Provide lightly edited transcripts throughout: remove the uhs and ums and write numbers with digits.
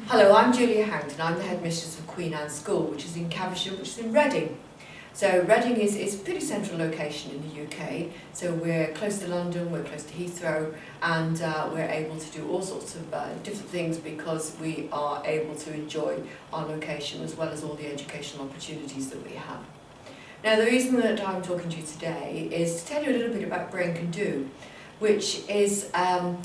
Hello, I'm Julia Harrington. I'm the headmistress of Queen Anne School, which is in Caversham, which is in Reading. So Reading is a pretty central location in the UK. So we're close to London, we're close to Heathrow, and we're able to do all sorts of different things because we are able to enjoy our location as well as all the educational opportunities that we have. Now, the reason that I'm talking to you today is to tell you a little bit about Braincando, which is an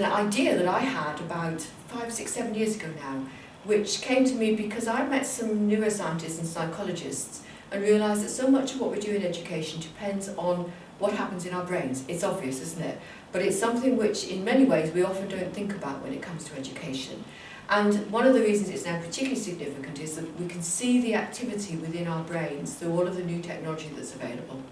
idea that I had about 5, 6, 7 years ago now, which came to me because I met some neuroscientists and psychologists and realised that so much of what we do in education depends on what happens in our brains. It's obvious, isn't it? But it's something which in many ways we often don't think about when it comes to education. And one of the reasons it's now particularly significant is that we can see the activity within our brains through all of the new technology that's available.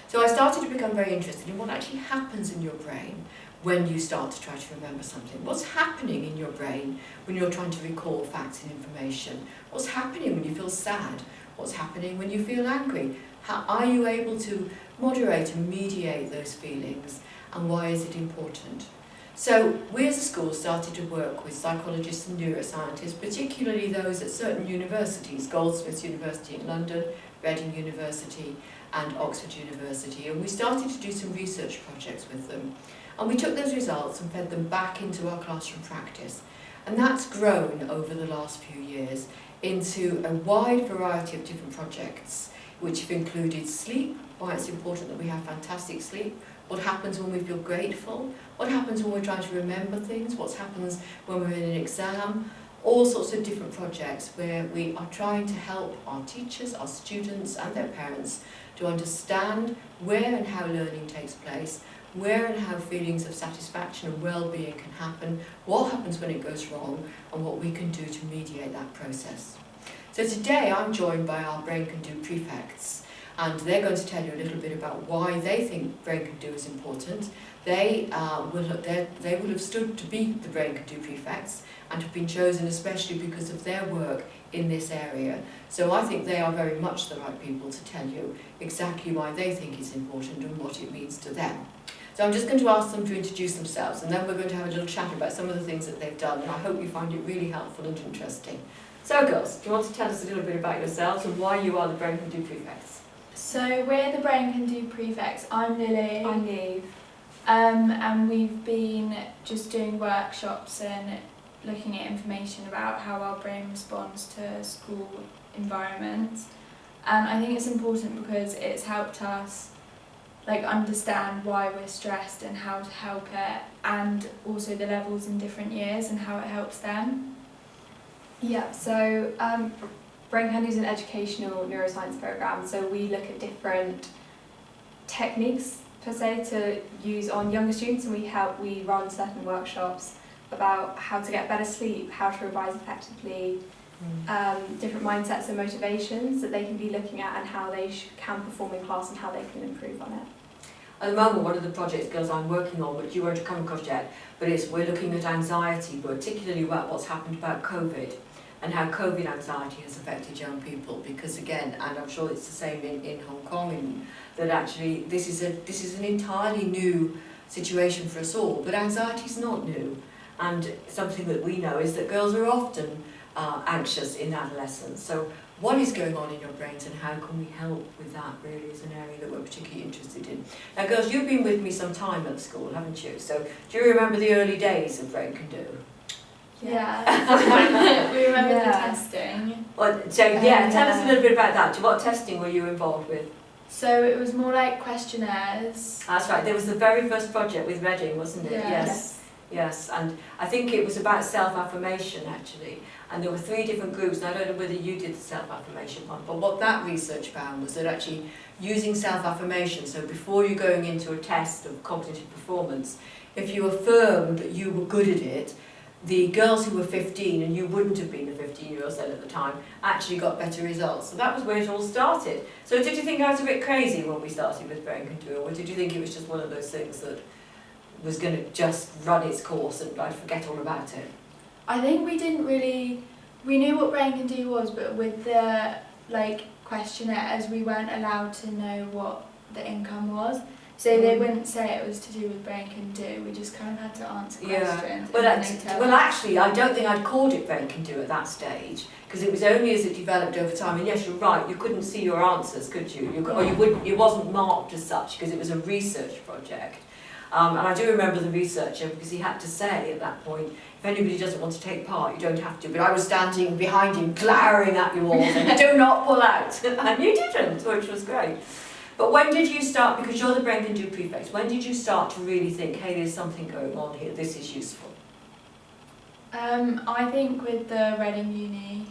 So I started to become very interested in what actually happens in your brain when you start to try to remember something. What's happening in your brain when you're trying to recall facts and information? What's happening when you feel sad? What's happening when you feel angry? How are you able to moderate and mediate those feelings? And why is it important? So we as a school started to work with psychologists and neuroscientists, particularly those at certain universities, Goldsmiths University in London, Reading University and Oxford University, and we started to do some research projects with them. And we took those results and fed them back into our classroom practice. And that's grown over the last few years into a wide variety of different projects, which have included sleep, why it's important that we have fantastic sleep, what happens when we feel grateful, what happens when we're trying to remember things, what happens when we're in an exam, all sorts of different projects where we are trying to help our teachers, our students and their parents to understand where and how learning takes place, where and how feelings of satisfaction and well-being can happen, what happens when it goes wrong, and what we can do to mediate that process. So today I'm joined by our Braincando prefects, and they're going to tell you a little bit about why they think Braincando is important. They will have stood to be the Braincando prefects and have been chosen especially because of their work in this area. So I think they are very much the right people to tell you exactly why they think it's important and what it means to them. So I'm just going to ask them to introduce themselves, and then we're going to have a little chat about some of the things that they've done, and I hope you find it really helpful and interesting. So girls, do you want to tell us a little bit about yourselves and why you are the Braincando prefects? So we're the Braincando prefects. I'm Lily. I'm Neve. And we've been just doing workshops and looking at information about how our brain responds to school environments. And I think it's important because it's helped us understand why we're stressed and how to help it, and also the levels in different years and how it helps them. Yeah, so Braincando is an educational neuroscience program, so we look at different techniques per se to use on younger students, and we run certain workshops about how to get better sleep, how to revise effectively, different mindsets and motivations that they can be looking at, and how they can perform in class and how they can improve on it. At the moment, one of the projects, girls, I'm working on, which you won't come across yet, but we're looking at anxiety, particularly about what's happened about COVID and how COVID anxiety has affected young people. Because again, and I'm sure it's the same in Hong Kong, that actually this is an entirely new situation for us all. But anxiety is not new, and something that we know is that girls are often anxious in adolescence. So what is going on in your brains and how can we help with that really is an area that we're particularly interested in. Now girls, you've been with me some time at school, haven't you? So do you remember the early days of Braincando? Yeah. We remember the testing. Well, so yeah, tell us a little bit about that. What testing were you involved with? So it was more like questionnaires. That's right, there was the very first project with Reading, wasn't it? Yes. Yes, and I think it was about self-affirmation actually, and there were 3 different groups, and I don't know whether you did the self-affirmation one, but what that research found was that actually using self-affirmation, so before you're going into a test of cognitive performance, if you affirmed that you were good at it, the girls who were 15, and you wouldn't have been the 15-year-olds then at the time, actually got better results. So that was where it all started. So did you think I was a bit crazy when we started with Braincando, or did you think it was just one of those things that was going to just run its course and I'd forget all about it? I think we knew what Braincando was, but with the questionnaires we weren't allowed to know what the income was. So they wouldn't say it was to do with Braincando, we just kind of had to answer questions. Well, and then they'd tell us. actually, I don't think I'd called it Braincando at that stage, because it was only as it developed over time. And yes, you're right, you couldn't see your answers, could you? Or you wouldn't. It wasn't marked as such because it was a research project. And I do remember the researcher, because he had to say at that point, if anybody doesn't want to take part, you don't have to. But I was standing behind him, glowering at you all, saying, do not pull out. And you didn't, which was great. But when did you start, because you're the Braincando prefect, when did you start to really think, hey, there's something going on here, this is useful? I think with the Reading Uni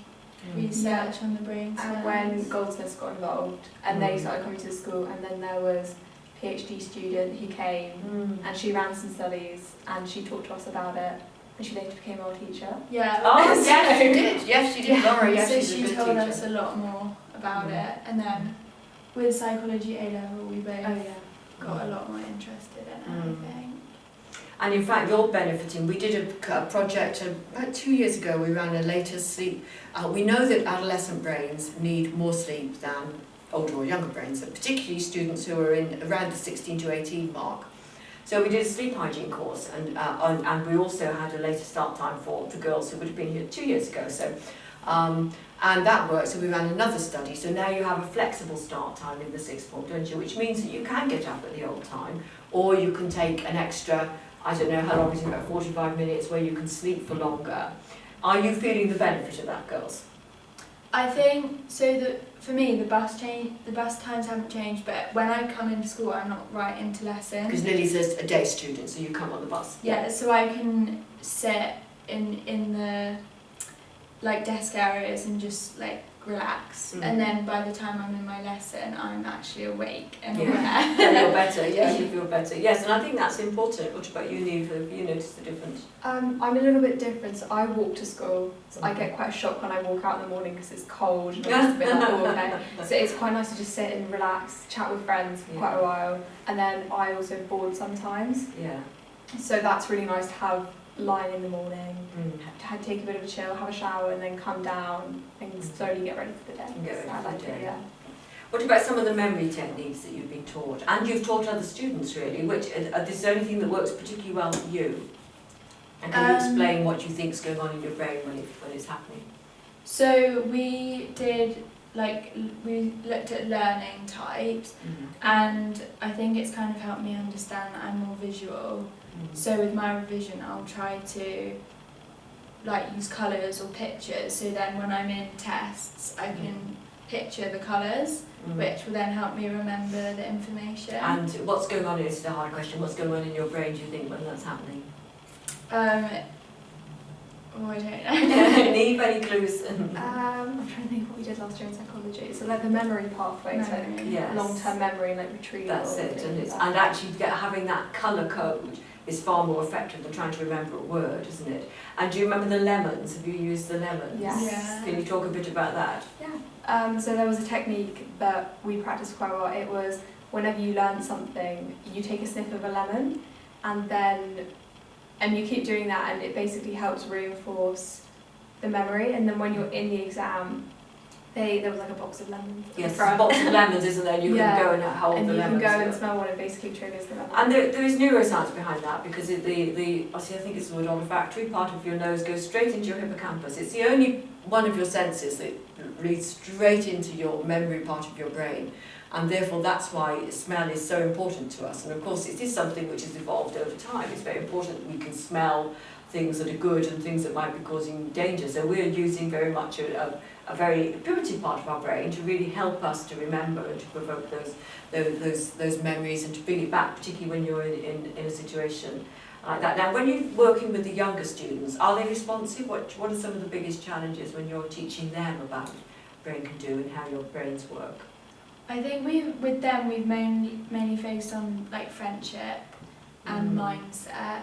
research on the brain cells. And when Goldsmiths got involved, and they started coming to the school, and then there was a PhD student who came, and she ran some studies, and she talked to us about it, and she later became our teacher. Yeah. Oh, yes, she did. Yes, she did. Laura, yes, so she's a she good told teacher. us a lot more about it, and then with psychology A-level we both got a lot more interested in it, I think. And in fact, you're benefiting. We did a project about 2 years ago. We ran a later sleep. We know that adolescent brains need more sleep than older or younger brains, and particularly students who are in around the 16 to 18 mark. So we did a sleep hygiene course, and we also had a later start time for the girls who would have been here 2 years ago. So, and that worked. So we ran another study. So now you have a flexible start time in the sixth form, don't you? Which means that you can get up at the old time, or you can take an extra, I don't know how long it is, about 45 minutes, where you can sleep for longer. Are you feeling the benefit of that, girls? I think so. For me, the bus times haven't changed, but when I come into school, I'm not right into lessons. Because Lily's a day student, so you come on the bus. Yeah, so I can sit in the desk areas and just relax, and then by the time I'm in my lesson, I'm actually awake and aware. Yeah, you're better. Yeah, you feel better. Yes, and I think that's important. What about you, Neve? Have you noticed the difference? I'm a little bit different. So I walk to school. So I get quite shocked when I walk out in the morning because it's cold and I'm just a bit like, oh, okay. So it's quite nice to just sit and relax, chat with friends for quite a while. And then I also board sometimes. Yeah. So that's really nice to have lying in the morning, to take a bit of a chill, have a shower, and then come down and slowly get ready for the day. I like it, yeah. What about some of the memory techniques that you've been taught? And you've taught other students, really, which is there anything that works particularly well for you? And can you explain what you think is going on in your brain when it's happening? So we did, we looked at learning types, and I think it's kind of helped me understand that I'm more visual. So with my revision, I'll try to use colours or pictures, so then when I'm in tests I can picture the colours, which will then help me remember the information. And what's going on, is the hard question, what's going on in your brain, do you think, when that's happening? I don't know. Neve, any clues? I'm trying to think what we did last year in psychology. So the memory pathways, long-term memory and retrieval. That's it, and actually having that colour code is far more effective than trying to remember a word, isn't it? And do you remember the lemons? Have you used the lemons? Yes. Yeah. Can you talk a bit about that? Yeah. So there was a technique that we practiced quite a lot. It was whenever you learn something, you take a sniff of a lemon, and you keep doing that, and it basically helps reinforce the memory. And then when you're in the exam, there was a box of lemons. Yes, there's a box of lemons, isn't there? You can go and hold the lemons. And you can go and smell one, it basically triggers the memory. And there is neuroscience behind that, because obviously I think it's the word olfactory part of your nose goes straight into your hippocampus. It's the only one of your senses that leads straight into your memory part of your brain. And therefore that's why smell is so important to us. And of course it is something which has evolved over time. It's very important that we can smell things that are good and things that might be causing danger. So we're using very much a very primitive part of our brain to really help us to remember and to provoke those memories and to bring it back, particularly when you're in a situation like that. Now, when you're working with the younger students, are they responsive? What are some of the biggest challenges when you're teaching them about Braincando and how your brains work? I think with them we've mainly focused on friendship and mindset.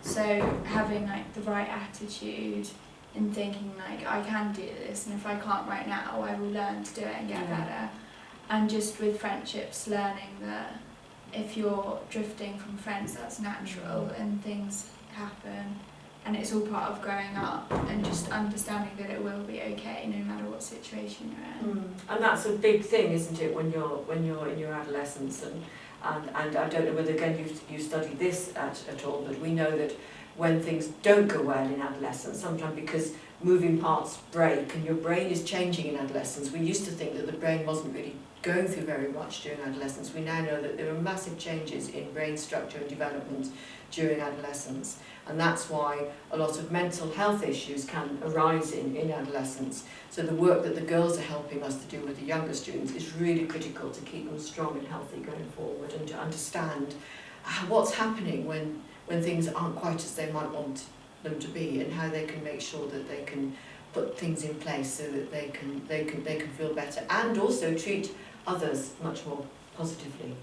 So having the right attitude and thinking I can do this, and if I can't right now I will learn to do it and get better. And just with friendships, learning that if you're drifting from friends, that's natural and things happen, and it's all part of growing up, and just understanding that it will be okay no matter what situation you're in. And that's a big thing, isn't it, when you're in your adolescence, And I don't know whether, again, you studied this at all, but we know that when things don't go well in adolescence, sometimes because moving parts break and your brain is changing in adolescence. We used to think that the brain wasn't really going through very much during adolescence. We now know that there are massive changes in brain structure and development during adolescence, and that's why a lot of mental health issues can arise in adolescence. So the work that the girls are helping us to do with the younger students is really critical to keep them strong and healthy going forward, and to understand what's happening when things aren't quite as they might want them to be, and how they can make sure that they can put things in place so that they can feel better, and also treat others much more positively.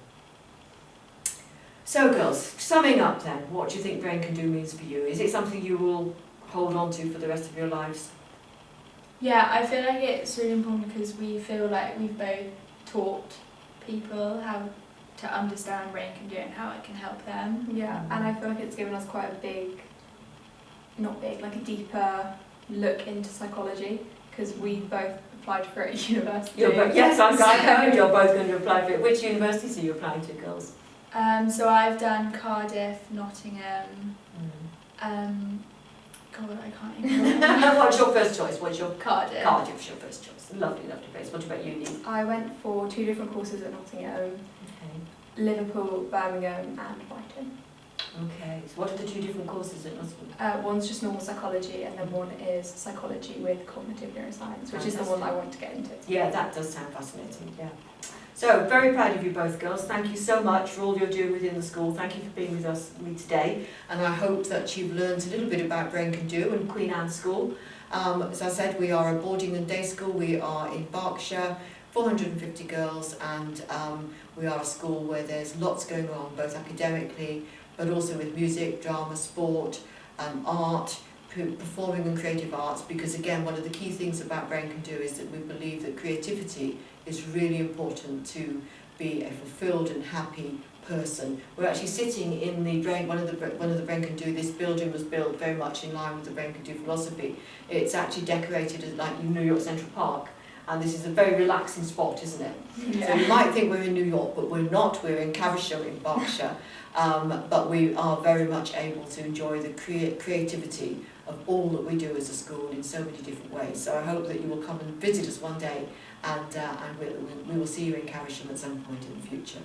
So girls, summing up then, what do you think Brain Can Do means for you? Is it something you will hold on to for the rest of your lives? Yeah, I feel like it's really important because we feel like we've both taught people how to understand Brain Can Do and how it can help them. Yeah, and I feel like it's given us quite a big, not big, like a deeper look into psychology, because we both applied for it at university. Yes, I heard you're both going to apply for it. Which universities are you applying to, girls? So I've done Cardiff, Nottingham, God, I can't even remember. What's your first choice? What's your Cardiff. Cardiff's your first choice. Lovely, lovely place. What about you, Dee? I went for 2 different courses at Nottingham, Okay. Liverpool, Birmingham and Brighton. Okay. So what are the 2 different courses at Nottingham? One's just normal psychology, and then one is psychology with cognitive neuroscience, which is the one I want to get into. Yeah, that does sound fascinating, yeah. So, very proud of you both, girls. Thank you so much for all you're doing within the school. Thank you for being with me today. And I hope that you've learned a little bit about Brain Can Do and Queen Anne School. As I said, we are a boarding and day school. We are in Berkshire, 450 girls, and we are a school where there's lots going on, both academically, but also with music, drama, sport, art, performing and creative arts, because again, one of the key things about Brain Can Do is that we believe that creativity is really important to be a fulfilled and happy person. We're actually sitting in the one of the Brain Can Do. This building was built very much in line with the Brain Can Do philosophy. It's actually decorated as like New York Central Park, and this is a very relaxing spot, isn't it? Yeah. So you might think we're in New York, but we're not. We're in Caversham in Berkshire, but we are very much able to enjoy the creativity of all that we do as a school in so many different ways. So I hope that you will come and visit us one day, and we will see you in Caversham at some point in the future.